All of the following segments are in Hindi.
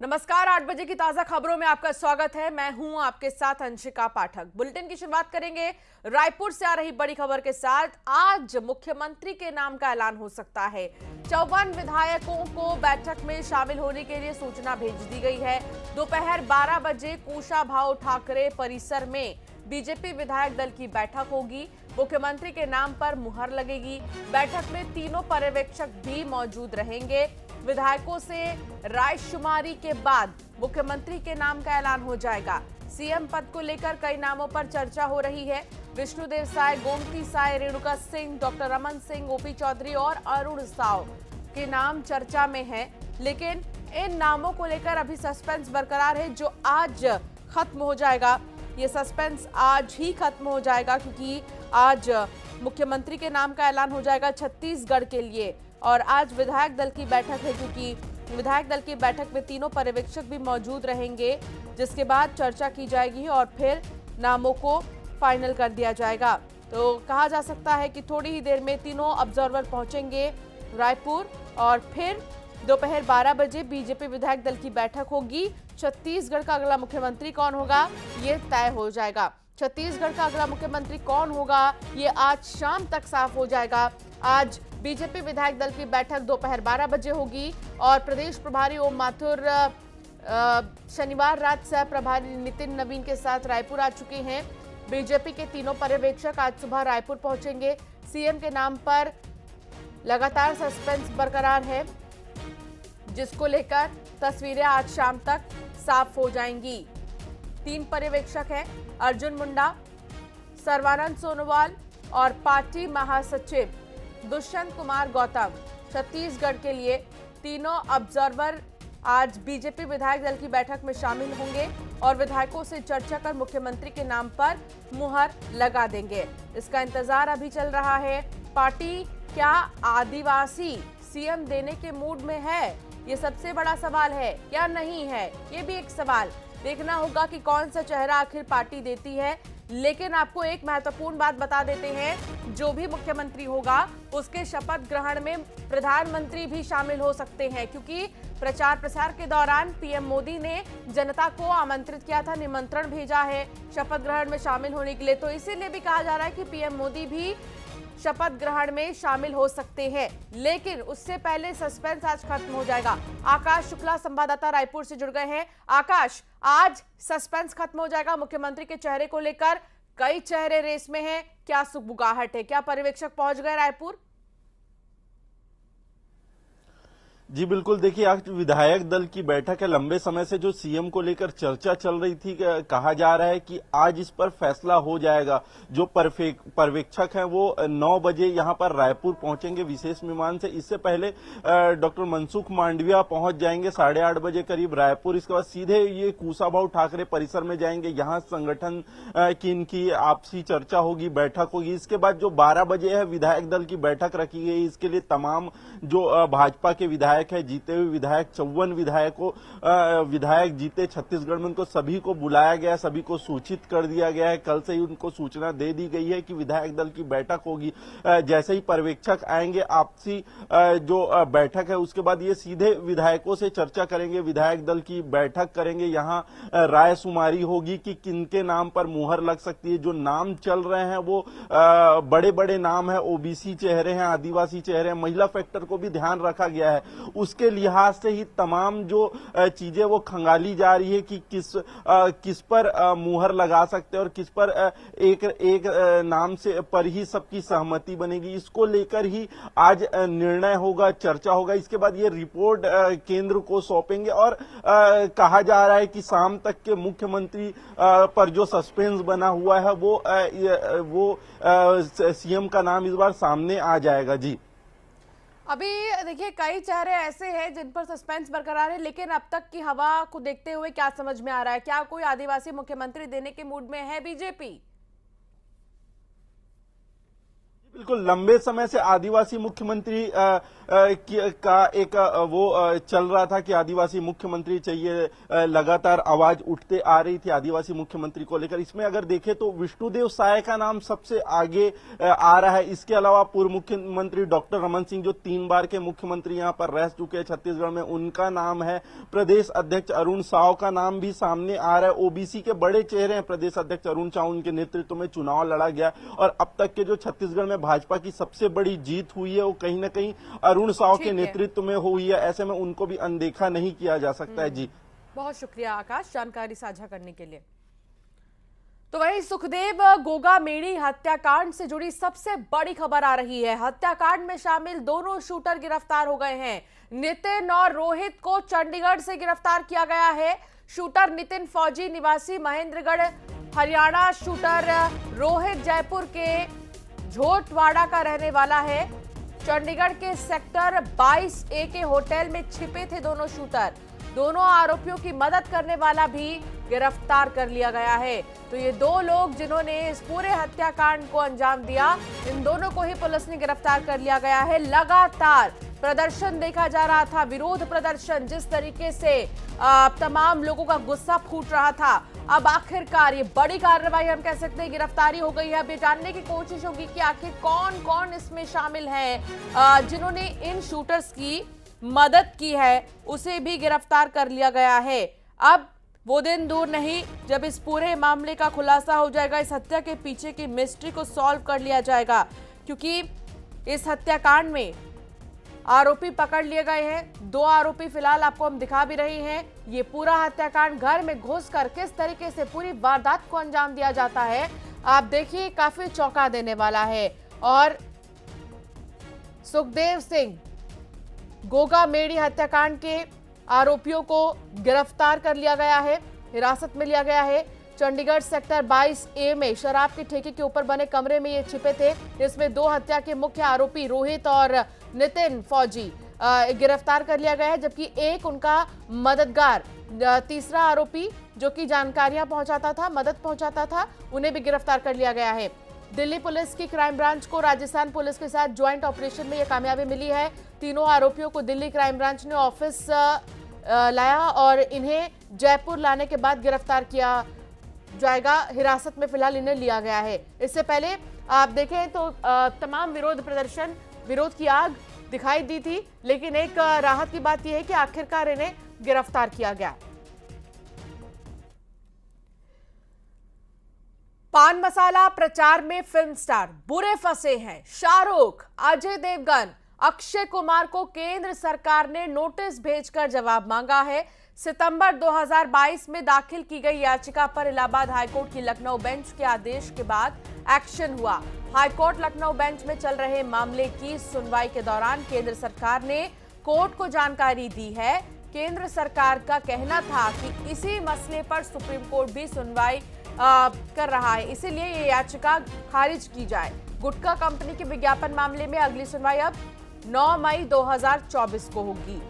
नमस्कार, 8 बजे की ताजा खबरों में आपका स्वागत है। मैं हूं आपके साथ अंशिका पाठक। बुलेटिन की शुरुआत करेंगे रायपुर से आ रही बड़ी खबर के साथ। आज मुख्यमंत्री के नाम का ऐलान हो सकता है। 54 विधायकों को बैठक में शामिल होने के लिए सूचना भेज दी गई है। दोपहर 12 बजे कुशाभाऊ ठाकरे परिसर में बीजेपी विधायक दल की बैठक होगी। मुख्यमंत्री के नाम पर मुहर लगेगी। बैठक में तीनों पर्यवेक्षक भी मौजूद रहेंगे। विधायकों से रायशुमारी के बाद मुख्यमंत्री के नाम का ऐलान हो जाएगा। सीएम पद को लेकर कई नामों पर चर्चा हो रही है। विष्णुदेव साय, गोमती साय, रेणुका सिंह, डॉक्टर रमन सिंह, ओपी चौधरी और अरुण साव के नाम चर्चा में हैं। लेकिन इन नामों को लेकर अभी सस्पेंस बरकरार है, जो आज खत्म हो जाएगा। ये सस्पेंस आज ही खत्म हो जाएगा, क्योंकि आज मुख्यमंत्री के नाम का ऐलान हो जाएगा छत्तीसगढ़ के लिए। और आज विधायक दल की बैठक है, क्योंकि विधायक दल की बैठक में तीनों पर्यवेक्षक भी मौजूद रहेंगे, जिसके बाद चर्चा की जाएगी और फिर नामों को फाइनल कर दिया जाएगा। तो कहा जा सकता है कि थोड़ी ही देर में तीनों ऑब्जर्वर पहुंचेंगे रायपुर और फिर दोपहर 12 बजे बीजेपी विधायक दल की बैठक होगी। छत्तीसगढ़ का अगला मुख्यमंत्री कौन होगा, ये तय हो जाएगा। छत्तीसगढ़ का अगला मुख्यमंत्री कौन होगा, ये आज शाम तक साफ हो जाएगा। आज बीजेपी विधायक दल की बैठक दोपहर 12 बजे होगी और प्रदेश प्रभारी ओम माथुर शनिवार रात सह प्रभारी नितिन नवीन के साथ रायपुर आ चुके हैं। बीजेपी के तीनों पर्यवेक्षक आज सुबह रायपुर पहुंचेंगे। सीएम के नाम पर लगातार सस्पेंस बरकरार है, जिसको लेकर तस्वीरें आज शाम तक साफ हो जाएंगी। 3 पर्यवेक्षक हैं, अर्जुन मुंडा, सर्वानंद सोनोवाल और पार्टी महासचिव दुष्यंत कुमार गौतम। छत्तीसगढ़ के लिए तीनों ऑब्जर्वर आज बीजेपी विधायक दल की बैठक में शामिल होंगे और विधायकों से चर्चा कर मुख्यमंत्री के नाम पर मुहर लगा देंगे। इसका इंतजार अभी चल रहा है। पार्टी क्या आदिवासी सीएम देने के मूड में है, ये सबसे बड़ा सवाल है, या नहीं है, ये भी एक सवाल। देखना होगा कि कौन सा चेहरा आखिर पार्टी देती है। लेकिन आपको एक महत्वपूर्ण बात बता देते हैं, जो भी मुख्यमंत्री होगा उसके शपथ ग्रहण में प्रधानमंत्री भी शामिल हो सकते हैं, क्योंकि प्रचार प्रसार के दौरान पीएम मोदी ने जनता को आमंत्रित किया था, निमंत्रण भेजा है शपथ ग्रहण में शामिल होने के लिए। तो इसीलिए भी कहा जा रहा है कि पीएम मोदी भी शपथ ग्रहण में शामिल हो सकते हैं। लेकिन उससे पहले सस्पेंस आज खत्म हो जाएगा। आकाश शुक्ला संवाददाता रायपुर से जुड़ गए हैं। आकाश, आज सस्पेंस खत्म हो जाएगा मुख्यमंत्री के चेहरे को लेकर। कई चेहरे रेस में हैं, क्या सुगबुगाहट है, क्या पर्यवेक्षक पहुंच गए रायपुर? जी बिल्कुल, देखिए आज विधायक दल की बैठक है। लंबे समय से जो सीएम को लेकर चर्चा चल रही थी, कहा जा रहा है कि आज इस पर फैसला हो जाएगा। जो पर्यवेक्षक हैं वो 9 बजे यहां पर रायपुर पहुंचेंगे विशेष विमान से। इससे पहले डॉक्टर मनसुख मांडविया पहुंच जाएंगे 8:30 बजे करीब रायपुर। इसके बाद सीधे ये कुशाभाऊ ठाकरे परिसर में जाएंगे। यहां संगठन की इनकी आपसी चर्चा होगी, बैठक होगी। इसके बाद जो 12 बजे है विधायक दल की बैठक रखी गई। इसके लिए तमाम जो भाजपा के विधायक है, जीते हुए विधायक 54 विधायक जीते छत्तीसगढ़ में, उनको सभी को बुलाया गया, सभी को सूचित कर दिया गया है। कल से ही उनको सूचना दे दी गई है कि विधायक दल की बैठक होगी। जैसे ही पर्यवेक्षक आएंगे, आपसी जो बैठक है, उसके बाद ये सीधे विधायकों से चर्चा करेंगे, विधायक दल की बैठक करेंगे। यहाँ रायशुमारी होगी कि किनके नाम पर मुहर लग सकती है। जो नाम चल रहे हैं वो बड़े बड़े नाम है, ओबीसी चेहरे हैं, आदिवासी चेहरे हैं, महिला फैक्टर को भी ध्यान रखा गया है। उसके लिहाज से ही तमाम जो चीजें वो खंगाली जा रही है कि किस पर मुहर लगा सकते हैं और किस पर एक नाम से पर ही सबकी सहमति बनेगी। इसको लेकर ही आज निर्णय होगा, चर्चा होगा। इसके बाद ये रिपोर्ट केंद्र को सौंपेंगे और कहा जा रहा है कि शाम तक के मुख्यमंत्री पर जो सस्पेंस बना हुआ है वो सीएम का नाम इस बार सामने आ जाएगा। जी अभी देखिए, कई चेहरे ऐसे हैं जिन पर सस्पेंस बरकरार है, लेकिन अब तक की हवा को देखते हुए क्या समझ में आ रहा है, क्या कोई आदिवासी मुख्यमंत्री देने के मूड में है बीजेपी? बिल्कुल, लंबे समय से आदिवासी मुख्यमंत्री का एक चल रहा था कि आदिवासी मुख्यमंत्री चाहिए, लगातार आवाज उठते आ रही थी आदिवासी मुख्यमंत्री को लेकर। इसमें अगर देखें तो विष्णुदेव साय का नाम सबसे आगे आ रहा है। इसके अलावा पूर्व मुख्यमंत्री डॉक्टर रमन सिंह जो 3 बार के मुख्यमंत्री यहां पर रह चुके हैं छत्तीसगढ़ में, उनका नाम है। प्रदेश अध्यक्ष अरुण साव का नाम भी सामने आ रहा है। ओबीसी के बड़े चेहरे हैं प्रदेश अध्यक्ष अरुण साव, उनके नेतृत्व में चुनाव लड़ा गया और अब तक के जो छत्तीसगढ़ में भाजपा की सबसे बड़ी जीत हुई है वो कहीं ना कहीं अरुण साव के नेतृत्व में हुई है। ऐसे में उनको भी अनदेखा नहीं किया जा सकता है। जी बहुत शुक्रिया आकाश जानकारी साझा करने के लिए। तो वहीं सुखदेव गोगामेड़ी हत्याकांड से जुड़ी सबसे बड़ी खबर आ रही है। हत्याकांड में शामिल दोनों शूटर गिरफ्तार हो गए हैं। नितिन और रोहित को चंडीगढ़ से गिरफ्तार किया गया है। शूटर नितिन फौजी निवासी महेंद्रगढ़ हरियाणा, शूटर रोहित जयपुर के झोटवाड़ा का रहने वाला है। चंडीगढ़ के सेक्टर 22A के होटल में छिपे थे दोनों शूटर। दोनों आरोपियों की मदद करने वाला भी गिरफ्तार कर लिया गया है। तो ये 2 लोग जिन्होंने इस पूरे हत्याकांड को अंजाम दिया, इन दोनों को ही पुलिस ने गिरफ्तार कर लिया गया है। लगातार प्रदर्शन देखा जा रहा था, विरोध प्रदर्शन, जिस तरीके से तमाम लोगों का गुस्सा फूट रहा था। अब आखिरकार ये बड़ी कार्रवाई हम कह सकते हैं, गिरफ्तारी हो गई है। अब ये जानने की कोशिश होगी कि आखिर कौन कौन इसमें शामिल है जिन्होंने इन शूटर्स की मदद की है, उसे भी गिरफ्तार कर लिया गया है। अब वो दिन दूर नहीं जब इस पूरे मामले का खुलासा हो जाएगा, इस हत्या के पीछे की मिस्ट्री को सॉल्व कर लिया जाएगा, क्योंकि इस हत्याकांड में आरोपी पकड़ लिए गए हैं। 2 आरोपी फिलहाल आपको हम दिखा भी रहे हैं। ये पूरा हत्याकांड घर में घुसकर किस तरीके से पूरी वारदात को अंजाम दिया जाता है, आप देखिए, काफी चौंका देने वाला है। और सुखदेव सिंह गोगामेड़ी हत्याकांड के आरोपियों को गिरफ्तार कर लिया गया है, हिरासत में लिया गया है। चंडीगढ़ सेक्टर 22A में शराब के ठेके के ऊपर बने कमरे में ये छिपे थे। इसमें 2 हत्या के मुख्य आरोपी रोहित और नितिन फौजी गिरफ्तार कर लिया गया है, जबकि एक उनका मददगार, तीसरा आरोपी जो कि जानकारियां पहुंचाता था, मदद पहुंचाता था, उन्हें भी गिरफ्तार कर लिया गया है। दिल्ली पुलिस की क्राइम ब्रांच को राजस्थान पुलिस के साथ ज्वाइंट ऑपरेशन में यह कामयाबी मिली है। तीनों आरोपियों को दिल्ली क्राइम ब्रांच ने ऑफिस लाया और इन्हें जयपुर लाने के बाद गिरफ्तार किया जाएगा। हिरासत में फिलहाल इन्हें लिया गया है। इससे पहले आप देखें तो तमाम विरोध प्रदर्शन, विरोध की आग दिखाई दी थी, लेकिन एक राहत की बात यह है कि आखिरकार इन्हें गिरफ्तार किया गया। पान मसाला प्रचार में फिल्म स्टार बुरे फंसे हैं। शाहरुख, अजय देवगन, अक्षय कुमार को केंद्र सरकार ने नोटिस भेजकर जवाब मांगा है। सितंबर 2022 में दाखिल की गई याचिका पर इलाहाबाद हाईकोर्ट की लखनऊ बेंच के आदेश के बाद एक्शन हुआ। हाईकोर्ट लखनऊ बेंच में चल रहे मामले की सुनवाई के दौरान केंद्र सरकार ने कोर्ट को जानकारी दी है। केंद्र सरकार का कहना था कि इसी मसले पर सुप्रीम कोर्ट भी सुनवाई कर रहा है, इसीलिए ये याचिका खारिज की जाए। गुटखा कंपनी के विज्ञापन मामले में अगली सुनवाई अब 9 मई 2024 को होगी।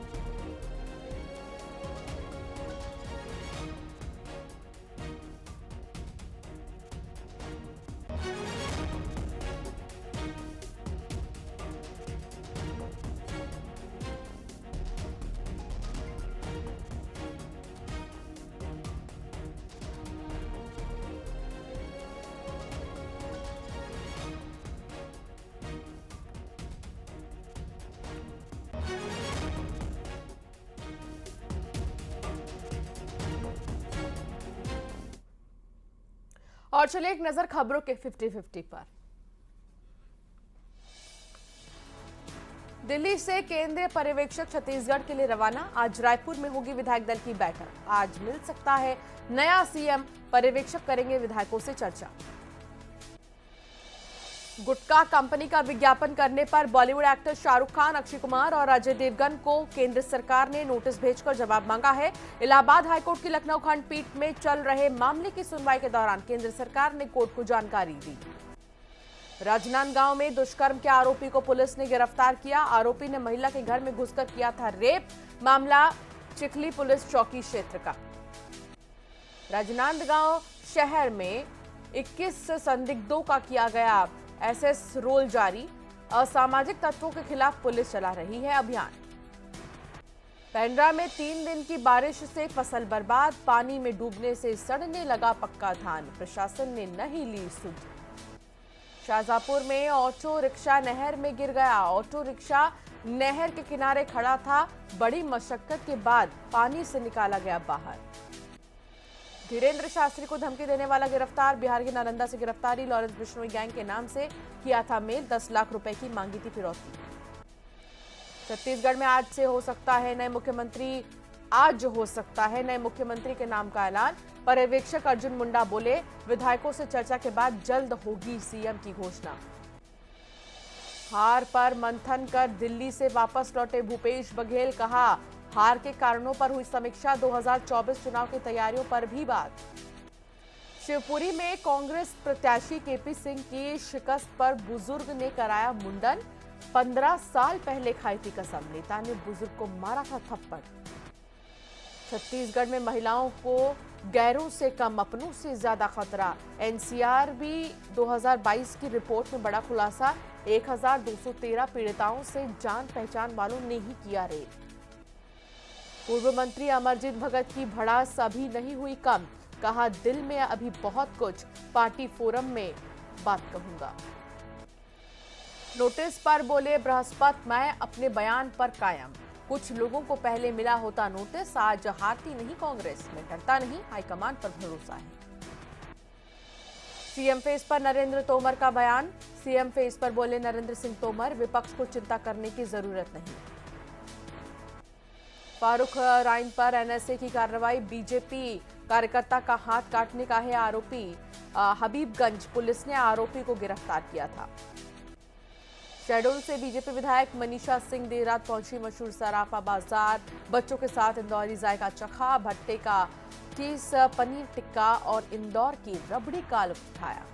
और चलिए एक नजर खबरों के 50-50 पर। दिल्ली से केंद्रीय पर्यवेक्षक छत्तीसगढ़ के लिए रवाना। आज रायपुर में होगी विधायक दल की बैठक। आज मिल सकता है नया सीएम, पर्यवेक्षक करेंगे विधायकों से चर्चा। गुटखा कंपनी का विज्ञापन करने पर बॉलीवुड एक्टर शाहरुख खान, अक्षय कुमार और अजय देवगन को केंद्र सरकार ने नोटिस भेजकर जवाब मांगा है। इलाहाबाद हाईकोर्ट की लखनऊ खंडपीठ में चल रहे मामले की सुनवाई के दौरान केंद्र सरकार ने कोर्ट को जानकारी दी। राजनांदगांव में दुष्कर्म के आरोपी को पुलिस ने गिरफ्तार किया। आरोपी ने महिला के घर में घुसकर किया था रेप। मामला चिखली पुलिस चौकी क्षेत्र का। राजनांदगांव शहर में 21 संदिग्धों का किया गया एसएस रोल जारी। असामाजिक तत्वों के खिलाफ पुलिस चला रही है अभियान। पेंड्रा में 3 दिन की बारिश से फसल बर्बाद, पानी में डूबने से सड़ने लगा पक्का धान, प्रशासन ने नहीं ली सुध। शाहजहांपुर में ऑटो रिक्शा नहर में गिर गया। ऑटो रिक्शा नहर के किनारे खड़ा था, बड़ी मशक्कत के बाद पानी से निकाला गया बाहर। धीरेन्द्र शास्त्री को धमकी देने वाला गिरफ्तार, बिहार के नालंदा से गिरफ्तारी। लॉरेंस बिश्नोई गैंग के नाम से किया था मेल, 10 लाख रुपए की मांगी थी फिरौती। छत्तीसगढ़ में आज हो सकता है नए मुख्यमंत्री के नाम का ऐलान। पर्यवेक्षक अर्जुन मुंडा बोले, विधायकों से चर्चा के बाद जल्द होगी सीएम की घोषणा। हार पर मंथन कर दिल्ली से वापस लौटे भूपेश बघेल, कहा हार के कारणों पर हुई समीक्षा, 2024 चुनाव की तैयारियों पर भी बात। शिवपुरी में कांग्रेस प्रत्याशी केपी सिंह की शिकस्त पर बुजुर्ग ने कराया मुंडन, 15 साल पहले खाई थी कसम, नेता ने बुजुर्ग को मारा था थप्पड़। छत्तीसगढ़ में महिलाओं को गैरों से कम, अपनों से ज्यादा खतरा। एनसीआरबी 2022 की रिपोर्ट में बड़ा खुलासा, 1213 पीड़िताओं से जान पहचान वालों ने ही किया रेप। पूर्व मंत्री अमरजीत भगत की भड़ास अभी नहीं हुई कम, कहा दिल में अभी बहुत कुछ, पार्टी फोरम में बात कहूंगा। नोटिस पर बोले बृहस्पति, मैं अपने बयान पर कायम, कुछ लोगों को पहले मिला होता नोटिस, आज हारती नहीं कांग्रेस, में डरता नहीं, हाईकमान पर भरोसा है। सीएम फेस पर नरेंद्र तोमर का बयान, सीएम फेस पर बोले नरेंद्र सिंह तोमर, विपक्ष को चिंता करने की जरूरत नहीं। फारूक राइन पर एनएसए की कार्रवाई, बीजेपी कार्यकर्ता का हाथ काटने का है आरोपी। हबीबगंज पुलिस ने आरोपी को गिरफ्तार किया था। शहडोल से बीजेपी विधायक मनीषा सिंह देर रात पहुंची मशहूर सराफा बाजार, बच्चों के साथ इंदौरी जायका चखा, भट्टे का कीस पनीर टिक्का और इंदौर की रबड़ी का लुत्फ उठाया।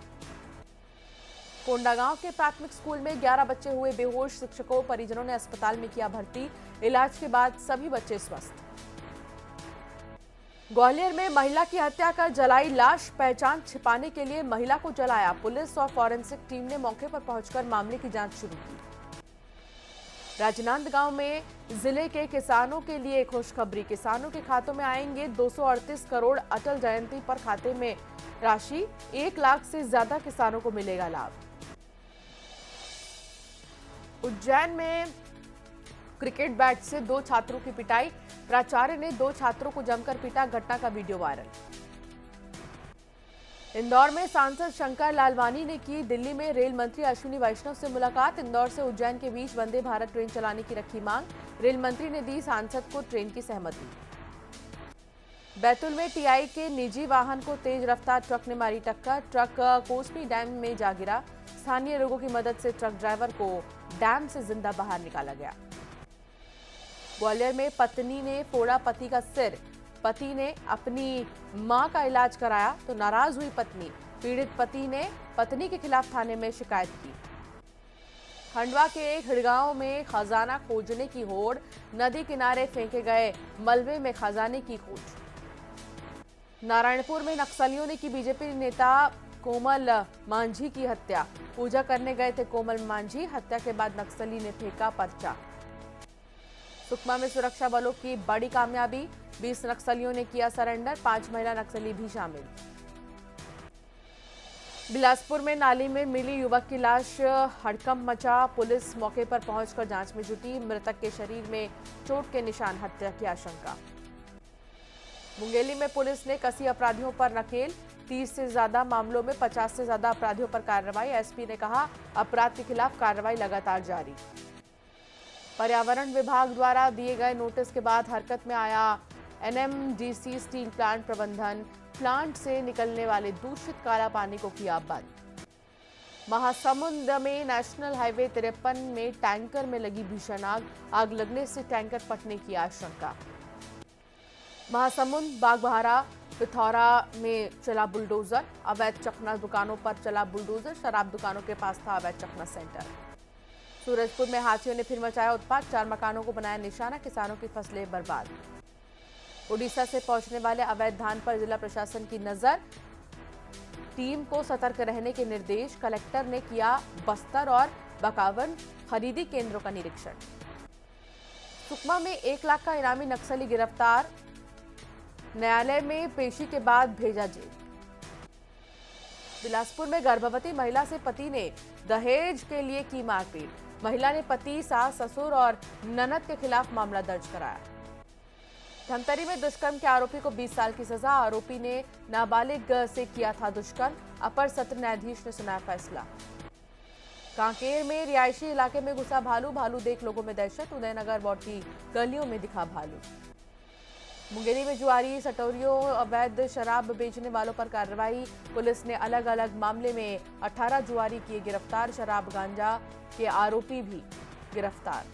कोंडागांव के प्राथमिक स्कूल में 11 बच्चे हुए बेहोश, शिक्षकों परिजनों ने अस्पताल में किया भर्ती, इलाज के बाद सभी बच्चे स्वस्थ। ग्वालियर में महिला की हत्या कर जलाई लाश, पहचान छिपाने के लिए महिला को जलाया, पुलिस और फॉरेंसिक टीम ने मौके पर पहुंचकर मामले की जांच शुरू की। राजनांदगांव में जिले के किसानों के लिए खुशखबरी, किसानों के खातों में आएंगे 238 करोड़, अटल जयंती पर खाते में राशि, 1 लाख से ज्यादा किसानों को मिलेगा लाभ। उज्जैन में क्रिकेट बैट से 2 छात्रों की पिटाई, प्राचार्य ने 2 छात्रों को जमकर पीटा, घटना का वीडियो वायरल। इंदौर में सांसद शंकर लालवानी ने की दिल्ली में रेल मंत्री अश्विनी वैष्णव से मुलाकात, इंदौर से उज्जैन के बीच वंदे भारत ट्रेन चलाने की रखी मांग, रेल मंत्री ने दी सांसद को ट्रेन की सहमति। बैतूल में टीआई के निजी वाहन को तेज रफ्तार ट्रक ने मारी टक्कर, ट्रक कोसमी डैम में जा गिरा, स्थानीय लोगों की मदद से ट्रक ड्राइवर को डैम से जिंदा बाहर निकाला गया। ग्वालियर में पत्नी ने फोड़ा पति का सिर, पति ने अपनी मां का इलाज कराया तो नाराज हुई पत्नी, पीड़ित पति ने पत्नी के खिलाफ थाने में शिकायत की। खंडवा के खिड़गांव में खजाना खोजने की होड़, नदी किनारे फेंके गए मलबे में खजाने की खोज। नारायणपुर में नक्सलियों ने की बीजेपी नेता कोमल मांझी की हत्या, पूजा करने गए थे कोमल मांझी, हत्या के बाद नक्सली ने फेंका पर्चा। सुकमा में सुरक्षा बलों की बड़ी कामयाबी, 20 नक्सलियों ने किया सरेंडर, 5 महिला नक्सली भी शामिल। बिलासपुर में नाली में मिली युवक की लाश, हड़कंप मचा, पुलिस मौके पर पहुंचकर जांच में जुटी, मृतक के शरीर में चोट के निशान, हत्या की आशंका। मुंगेली में पुलिस ने कसी अपराधियों पर नकेल, 30 से ज्यादा मामलों में 50 से ज्यादा अपराधियों पर कार्रवाई, एसपी ने कहा अपराध के खिलाफ कार्रवाई लगातार जारी। पर्यावरण विभाग द्वारा दिए गए नोटिस के बाद हरकत में आया एनएमडीसी स्टील प्लांट प्रबंधन, प्लांट से निकलने वाले दूषित काला पानी को किया बंद। महासमुंद में नेशनल हाईवे 53 में टैंकर में लगी भीषण आग, आग लगने से टैंकर फटने की आशंका। महासमुंद बागबाहरा पिथौरा में चला बुलडोजर, अवैध चखना दुकानों पर चला बुलडोजर, शराब दुकानों के पास था अवैध चखना सेंटर। सूरजपुर में हाथियों ने फिर मचाया उत्पात, 4 मकानों को बनाया निशाना, किसानों की फसलें बर्बाद। उड़ीसा से पहुंचने वाले अवैध धान पर जिला प्रशासन की नजर, टीम को सतर्क रहने के निर्देश। कलेक्टर ने किया बस्तर और बकावन खरीदी केंद्रों का निरीक्षण। सुकमा में 1 लाख का इनामी नक्सली गिरफ्तार, न्यायालय में पेशी के बाद भेजा जेल। बिलासपुर में गर्भवती महिला से पति ने दहेज के लिए की मारपीट, महिला ने पति, सास, ससुर और ननद के खिलाफ मामला दर्ज कराया। धमतरी में दुष्कर्म के आरोपी को 20 साल की सजा, आरोपी ने नाबालिग से किया था दुष्कर्म, अपर सत्र न्यायाधीश ने सुनाया फैसला। कांकेर में रिहायशी इलाके में घुसा भालू, भालू देख लोगों में दहशत, उदयनगर वार्ड की गलियों में दिखा भालू। मुंगेली में जुआरी सटोरियों अवैध शराब बेचने वालों पर कार्रवाई, पुलिस ने अलग अलग मामले में 18 जुआरी किए गिरफ्तार, शराब गांजा के आरोपी भी गिरफ्तार।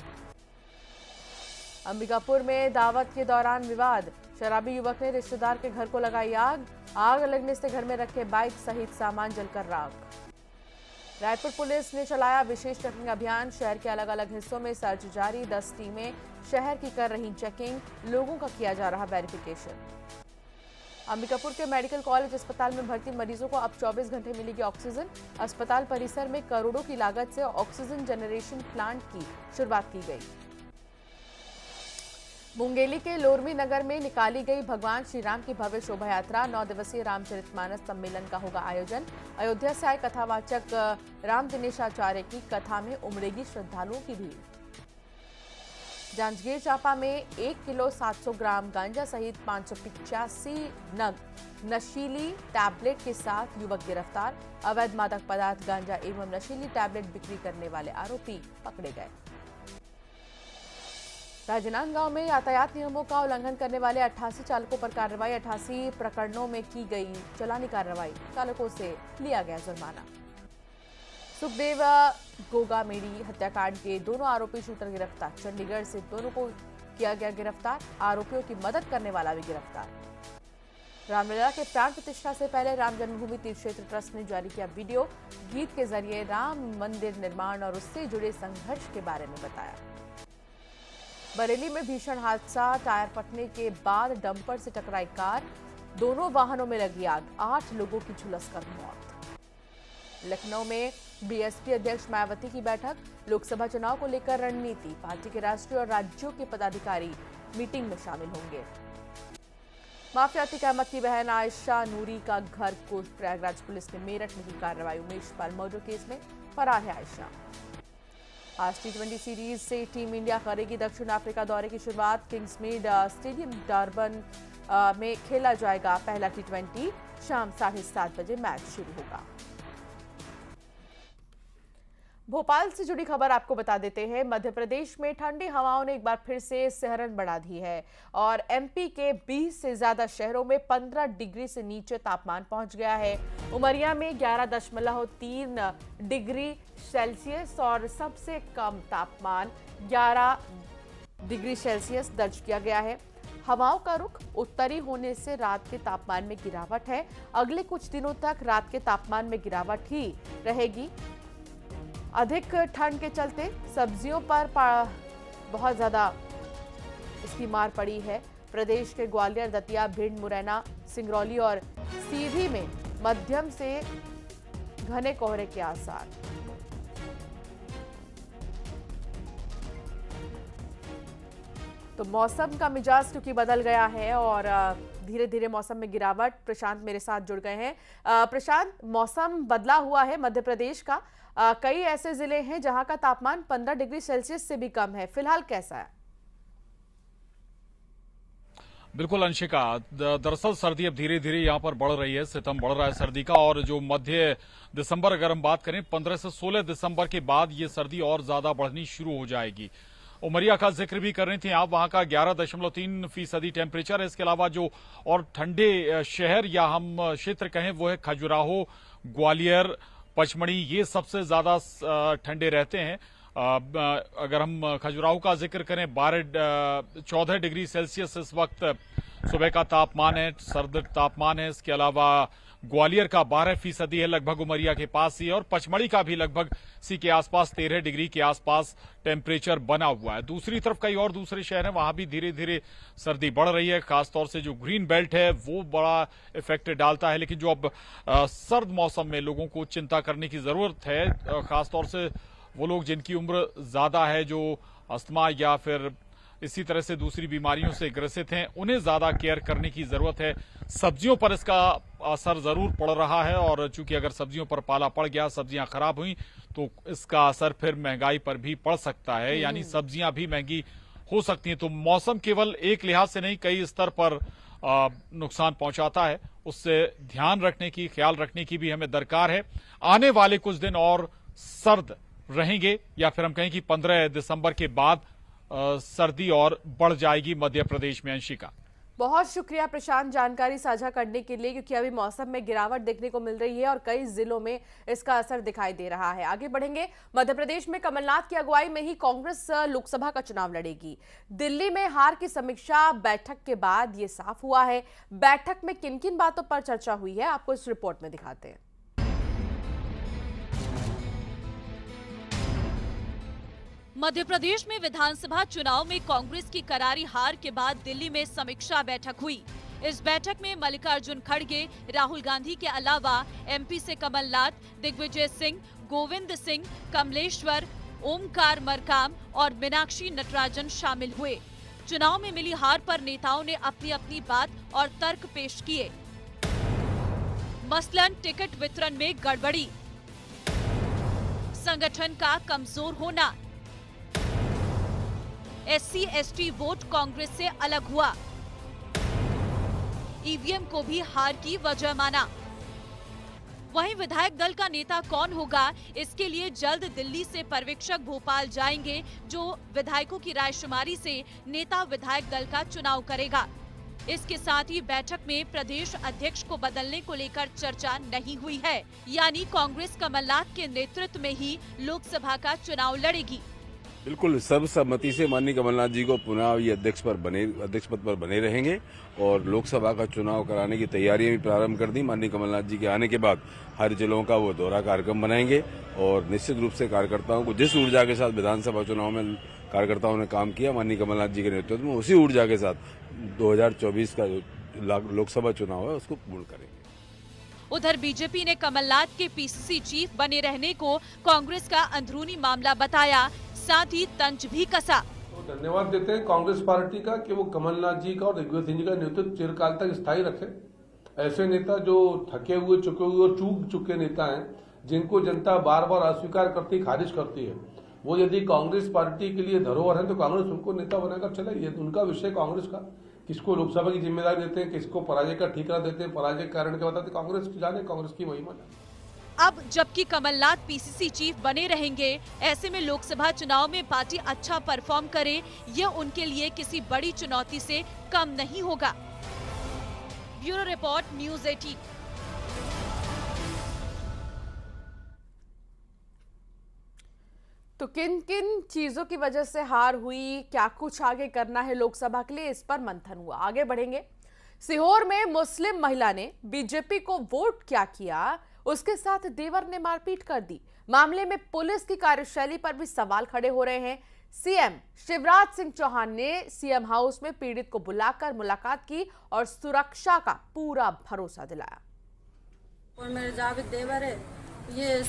अंबिकापुर में दावत के दौरान विवाद, शराबी युवक ने रिश्तेदार के घर को लगाई आग, आग लगने से घर में रखे बाइक सहित सामान जलकर राख। रायपुर पुलिस ने चलाया विशेष चेकिंग अभियान, शहर के अलग अलग हिस्सों में सर्च जारी, 10 टीमें शहर की कर रही चेकिंग, लोगों का किया जा रहा वेरिफिकेशन। अंबिकापुर के मेडिकल कॉलेज अस्पताल में भर्ती मरीजों को अब 24 घंटे मिलेगी ऑक्सीजन, अस्पताल परिसर में करोड़ों की लागत से ऑक्सीजन जनरेशन प्लांट की शुरुआत की गई। मुंगेली के लोरमी नगर में निकाली गई भगवान श्री राम की भव्य शोभा यात्रा, 9 दिवसीय रामचरितमानस सम्मेलन का होगा आयोजन। अयोध्या से आए कथावाचक राम दिनेश आचार्य की कथा में उमड़ेगी श्रद्धालुओं की भीड़। जांजगीर चांपा में 1 किलो 700 ग्राम गांजा सहित 585 नग नशीली टैबलेट के साथ युवक गिरफ्तार, अवैध मादक पदार्थ गांजा एवं नशीली टैबलेट बिक्री करने वाले आरोपी पकड़े गए। राजनांदगांव में यातायात नियमों का उल्लंघन करने वाले 88 चालकों पर कार्रवाई, 88 प्रकरणों में की गई चालानी कार्रवाई, चालकों से लिया गया जुर्माना। सुखदेव गोगामेड़ी हत्याकांड के दोनों आरोपी शूटर गिरफ्तार, चंडीगढ़ से दोनों को किया गया गिरफ्तार, आरोपियों की मदद करने वाला भी गिरफ्तार। रामलीला के प्राण प्रतिष्ठा से पहले राम जन्मभूमि तीर्थ क्षेत्र ट्रस्ट ने जारी किया वीडियो, गीत के जरिए राम मंदिर निर्माण और उससे जुड़े संघर्ष के बारे में बताया। बरेली में भीषण हादसा, टायर फटने के बाद डंपर से टकराई कार, दोनों वाहनों में लगी आग, 8 लोगों की झुलसकर मौत। लखनऊ में बीएसपी अध्यक्ष मायावती की बैठक, लोकसभा चुनाव को लेकर रणनीति, पार्टी के राष्ट्रीय और राज्यों के पदाधिकारी मीटिंग में शामिल होंगे। माफिया अतीक अहमद की बहन आयशा नूरी का घर को प्रयागराज पुलिस ने मेरठ में की कार्रवाई, उमेश पाल मर्डर केस में फरार है आयशा। आज T20 सीरीज से टीम इंडिया करेगी दक्षिण अफ्रीका दौरे की शुरुआत, किंग्समेड स्टेडियम डरबन में खेला जाएगा पहला T20, शाम 7:30 बजे मैच शुरू होगा। भोपाल से जुड़ी खबर आपको बता देते हैं, मध्य प्रदेश में ठंडी हवाओं ने एक बार फिर से सिहरन बढ़ा दी है और एमपी के 20 से ज्यादा शहरों में 15 डिग्री से नीचे तापमान पहुंच गया है। उमरिया में 11.3 डिग्री सेल्सियस और सबसे कम तापमान 11 डिग्री सेल्सियस दर्ज किया गया है। हवाओं का रुख उत्तरी होने से रात के तापमान में गिरावट है, अगले कुछ दिनों तक रात के तापमान में गिरावट ही रहेगी। अधिक ठंड के चलते सब्जियों पर बहुत ज्यादा इसकी मार पड़ी है। प्रदेश के ग्वालियर, दतिया, भिंड, मुरैना, सिंगरौली और सीधी में मध्यम से घने कोहरे के आसार। तो मौसम का मिजाज क्योंकि बदल गया है और धीरे धीरे मौसम में गिरावट। प्रशांत मेरे साथ जुड़ गए हैं। प्रशांत, मौसम बदला हुआ है मध्य प्रदेश का, कई ऐसे जिले हैं जहां का तापमान 15 डिग्री सेल्सियस से भी कम है, फिलहाल कैसा है? बिल्कुल अंशिका, दरअसल सर्दी अब धीरे धीरे यहाँ पर बढ़ रही है, सितम बढ़ रहा है सर्दी का। और जो मध्य दिसंबर अगर हम बात करें 15 से 16 दिसंबर के बाद ये सर्दी और ज्यादा बढ़नी शुरू हो जाएगी। उमरिया का जिक्र भी कर रही थी आप, वहां का 11.3% टेम्परेचर है। इसके अलावा जो और ठंडे शहर या हम क्षेत्र कहें वो है खजुराहो, ग्वालियर, पचमढ़ी, ये सबसे ज्यादा ठंडे रहते हैं। अगर हम खजुराहो का जिक्र करें 14 डिग्री सेल्सियस इस वक्त सुबह का तापमान है, सर्द तापमान है। इसके अलावा ग्वालियर का 12% है, लगभग उमरिया के पास ही है, और पचमढ़ी का भी लगभग इसी के आसपास 13 डिग्री के आसपास टेम्परेचर बना हुआ है। दूसरी तरफ कई और दूसरे शहर हैं, वहां भी धीरे धीरे सर्दी बढ़ रही है। खासतौर से जो ग्रीन बेल्ट है वो बड़ा इफेक्ट डालता है, लेकिन जो अब सर्द मौसम में लोगों को चिंता करने की जरूरत है, खासतौर से वो लोग जिनकी उम्र ज्यादा है, जो अस्थमा या फिर इसी तरह से दूसरी बीमारियों से ग्रसित हैं, उन्हें ज्यादा केयर करने की जरूरत है। सब्जियों पर इसका असर जरूर पड़ रहा है, और चूंकि अगर सब्जियों पर पाला पड़ गया, सब्जियां खराब हुई, तो इसका असर फिर महंगाई पर भी पड़ सकता है, यानी सब्जियां भी महंगी हो सकती हैं। तो मौसम केवल एक लिहाज से नहीं, कई स्तर पर नुकसान पहुंचाता है। उससे ध्यान रखने की, ख्याल रखने की भी हमें दरकार है। आने वाले कुछ दिन और सर्द रहेंगे, या फिर हम कहें कि 15 दिसंबर के बाद सर्दी और बढ़ जाएगी मध्य प्रदेश में। अंशिका, बहुत शुक्रिया प्रशांत जानकारी साझा करने के लिए, क्योंकि अभी मौसम में गिरावट देखने को मिल रही है और कई जिलों में इसका असर दिखाई दे रहा है। आगे बढ़ेंगे। मध्य प्रदेश में कमलनाथ की अगुवाई में ही कांग्रेस लोकसभा का चुनाव लड़ेगी। दिल्ली में हार की समीक्षा बैठक के बाद ये साफ हुआ है। बैठक में किन किन बातों पर चर्चा हुई है, आपको इस रिपोर्ट में दिखाते हैं। मध्य प्रदेश में विधानसभा चुनाव में कांग्रेस की करारी हार के बाद दिल्ली में समीक्षा बैठक हुई। इस बैठक में मल्लिकार्जुन खड़गे, राहुल गांधी के अलावा एमपी से कमलनाथ, दिग्विजय सिंह, गोविंद सिंह, कमलेश्वर, ओमकार मरकाम और मीनाक्षी नटराजन शामिल हुए। चुनाव में मिली हार पर नेताओं ने अपनी अपनी बात और तर्क पेश किए। मसलन टिकट वितरण में गड़बड़ी, संगठन का कमजोर होना, SC/ST वोट कांग्रेस से अलग हुआ, ईवीएम को भी हार की वजह माना। वहीं विधायक दल का नेता कौन होगा, इसके लिए जल्द दिल्ली से पर्यवेक्षक भोपाल जाएंगे, जो विधायकों की रायशुमारी से नेता विधायक दल का चुनाव करेगा। इसके साथ ही बैठक में प्रदेश अध्यक्ष को बदलने को लेकर चर्चा नहीं हुई है, यानी कांग्रेस कमलनाथ के नेतृत्व में ही लोकसभा का चुनाव लड़ेगी। बिल्कुल सर्वसम्मति से माननीय कमलनाथ जी को पुनः ये अध्यक्ष पद पर बने रहेंगे, और लोकसभा का चुनाव कराने की तैयारियां भी प्रारंभ कर दी। माननीय कमलनाथ जी के आने के बाद हर जिलों का वो दौरा कार्यक्रम बनाएंगे, और निश्चित रूप से कार्यकर्ताओं को जिस ऊर्जा के साथ विधानसभा चुनाव में कार्यकर्ताओं ने काम किया माननीय कमलनाथ जी के नेतृत्व में, उसी ऊर्जा के साथ 2024 का लोकसभा चुनाव है उसको पूर्ण करेंगे। उधर बीजेपी ने कमलनाथ के पीसीसी चीफ बने रहने को कांग्रेस का अंदरूनी मामला बताया, साथ ही तंज भी कसा। तो धन्यवाद देते हैं कांग्रेस पार्टी का कि वो कमलनाथ जी का और दिग्विजय सिंह जी का नेतृत्व चिरकाल तक स्थायी रखे। ऐसे नेता जो थके हुए, चुके हुए और चूक चुके नेता हैं, जिनको जनता बार बार अस्वीकार करती, खारिज करती है, वो यदि कांग्रेस पार्टी के लिए धरोहर है तो कांग्रेस उनको नेता बनाकर चले। ये उनका विषय कांग्रेस का, किसको लोकसभा की जिम्मेदारी देते हैं, किसको पराजय का ठीकरा देते हैं, पराजय के कारण क्या बताते, कांग्रेस जाने, कांग्रेस की महिमा जाने। अब जबकि कमलनाथ पीसीसी चीफ बने रहेंगे, ऐसे में लोकसभा चुनाव में पार्टी अच्छा परफॉर्म करे, ये उनके लिए किसी बड़ी चुनौती से कम नहीं होगा। Bureau report, news 18। तो किन किन चीजों की वजह से हार हुई, क्या कुछ आगे करना है लोकसभा के लिए, इस पर मंथन हुआ। आगे बढ़ेंगे। सीहोर में मुस्लिम महिला ने बीजेपी को वोट क्या किया, उसके साथ देवर ने मारपीट कर दी। मामले में पुलिस की कार्यशैली पर भी सवाल खड़े हो रहे हैं। सीएम शिवराज सिंह चौहान ने सीएम हाउस में पीड़ित को बुलाकर मुलाकात की और सुरक्षा का पूरा भरोसा दिलाया। और मेरे जावेद देवर है, ये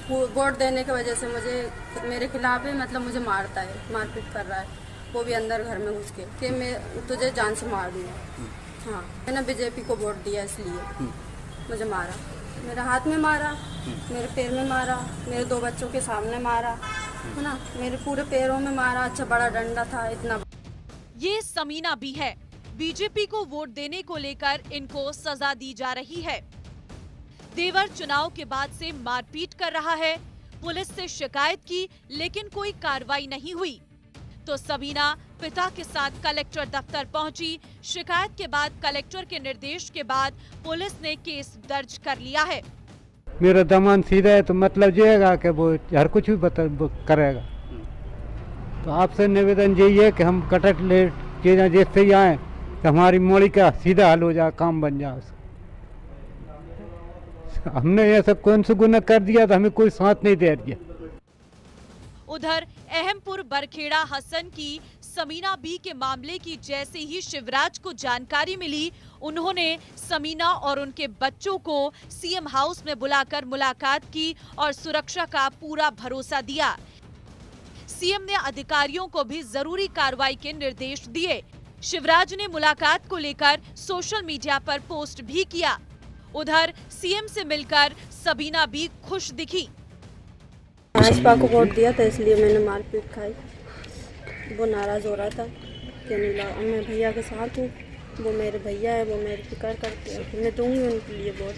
वोट देने की वजह से मुझे, मेरे खिलाफ है, मतलब मुझे मारता है, मारपीट कर रहा है, वो भी अंदर घर में घुस के कि मैं तुझे जान से मार दूंगा। हाँ, मैंने बीजेपी को वोट दिया इसलिए मुझे मारा, मेरे हाथ में मारा, मेरे पैर में मारा, मेरे 2 बच्चों के सामने मारा, है ना, मेरे पूरे पैरों में मारा। अच्छा बड़ा डंडा था, इतना। ये समीना भी है। बीजेपी को वोट देने को लेकर इनको सजा दी जा रही है। देवर चुनाव के बाद से मारपीट कर रहा है। पुलिस से शिकायत की, लेकिन कोई कार्रवाई नहीं हुई, तो सबीना पिता के साथ कलेक्टर दफ्तर पहुंची। शिकायत के बाद कलेक्टर के निर्देश के बाद पुलिस ने केस दर्ज कर लिया है। मेरा दामन सीधा है तो मतलब ये है कि वो हर कुछ भी करेगा। तो आपसे निवेदन यही है कि हम कटक ले चीजें जैसे ही आए तो हमारी मोड़ी का सीधा हल हो जाए, काम बन जाए। हमने ऐसा कौन सा गुनाह कर दिया तो हमें कोई साथ नहीं दे दिया। उधर अहमपुर बरखेड़ा हसन की समीना बी के मामले की जैसे ही शिवराज को जानकारी मिली, उन्होंने समीना और उनके बच्चों को सीएम हाउस में बुलाकर मुलाकात की और सुरक्षा का पूरा भरोसा दिया। सीएम ने अधिकारियों को भी जरूरी कार्रवाई के निर्देश दिए। शिवराज ने मुलाकात को लेकर सोशल मीडिया पर पोस्ट भी किया। उधर सीएम से मिलकर सबीना भी खुश दिखी। भाजपा को वोट दिया था इसलिए मैंने मारपीट खाई। वो नाराज हो रहा था कि नहीं मैं भैया के साथ हूँ, वो मेरे भैया है, वो मेरी फिक्र करते हैं, मैं दूंगी उनके लिए वोट,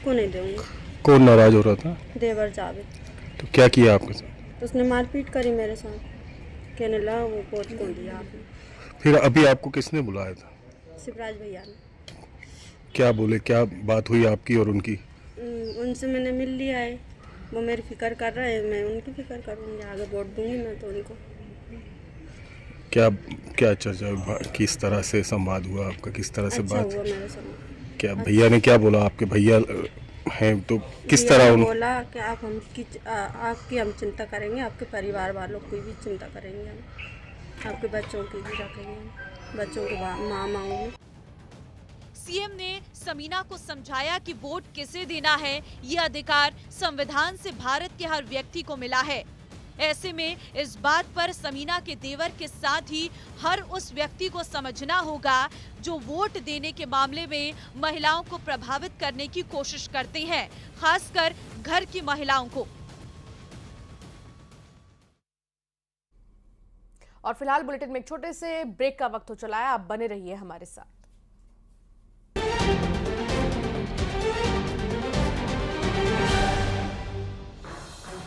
को नहीं दूंगी। कौन नाराज हो रहा था? देवर जावेद। तो क्या किया आपके साथ? उसने मारपीट करी मेरे साथ, कहने लगा वो वोट कौन दिया आपने। फिर अभी आपको किसने बुलाया था? शिवराज भैया ने। क्या बोले, क्या बात हुई आपकी और उनकी? उनसे मैंने मिल लिया है, वो मेरी फिक्र कर रहे हैं, मैं उनकी फिक्र करूँगी, आगे वोट दूंगी मैं तो उनको। क्या क्या चर्चा, किस तरह से संवाद हुआ आपका, किस तरह से अच्छा बात? हुआ मेरे साथ। क्या भैया ने क्या बोला? आपके भैया हैं तो किस तरह बोला कि आपकी हम चिंता करेंगे, आपके परिवार वालों की भी चिंता करेंगे, हम आपके बच्चों की भी रखेंगे, बच्चों के माँ। सीएम ने समीना को समझाया कि वोट किसे देना है, ये अधिकार संविधान से भारत के हर व्यक्ति को मिला है। ऐसे में इस बात पर समीना के देवर के साथ ही हर उस व्यक्ति को समझना होगा जो वोट देने के मामले में महिलाओं को प्रभावित करने की कोशिश करते हैं, खासकर घर की महिलाओं को। और फिलहाल बुलेटिन में एक छोटे से ब्रेक का वक्त हो चला है, आप बने रहिए हमारे साथ।